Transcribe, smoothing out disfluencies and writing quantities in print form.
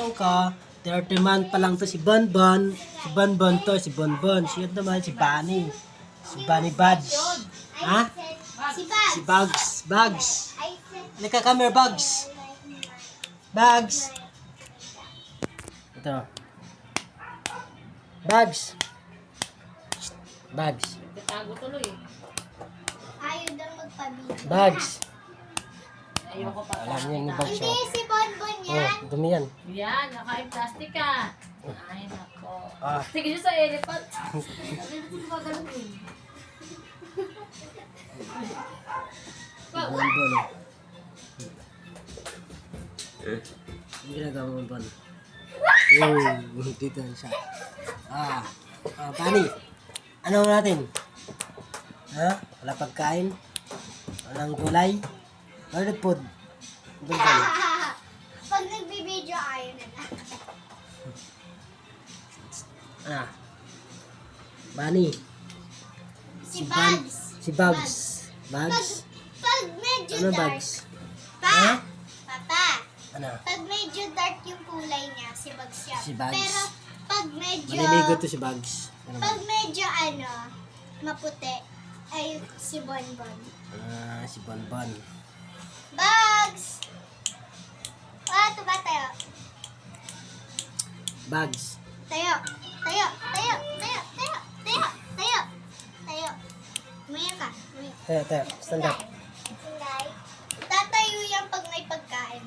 ka, 30 month pa lang to si Bonbon. Si Bonbon to, si Bonbon. Siya naman si Bunny. Si Bunny Badge. Ha? Si Bugs. Bugs. Halika, come here, Bugs. Bugs. Ito. Bugs. Bugs. Tago tuloy. Ayaw daw magpabili. Bugs. Ayoko pa. Alam niya yung Bugs. Hindi, si Bonbon Oh, yan. dumi yan. Yan, nakain plastic ka. Ay, nako. Ah. Sige siya sa elephant. Bonbon. Ang ginagawa mo, Bonbon? Dito na siya. Bunny. Ano natin? Ha? Wala pagkain? Walang gulay? Walang food? Bonbon. Pag nagbibideo, ayaw na na. Bunny. Si Bugs. Si Bugs. Bugs? Pag medyo Ano dark. Bugs? Pa! Ha? Papa! Ano? Pag medyo dark yung kulay niya, si Bugs yan. Si Bugs. Pero pag medyo... Maliligo to si Bugs. Ano ba? Pag medyo maputi, ay si Bonbon. Si Bonbon. Bugs! Ito ba tayo? Bugs. Tayo! Tayo! Tayo! Tayo! Tayo! Tayo! Tayo! Tayo! Umaya ka. Umaya. Tayo. Stand up. Tatayo yan pag may pagkain.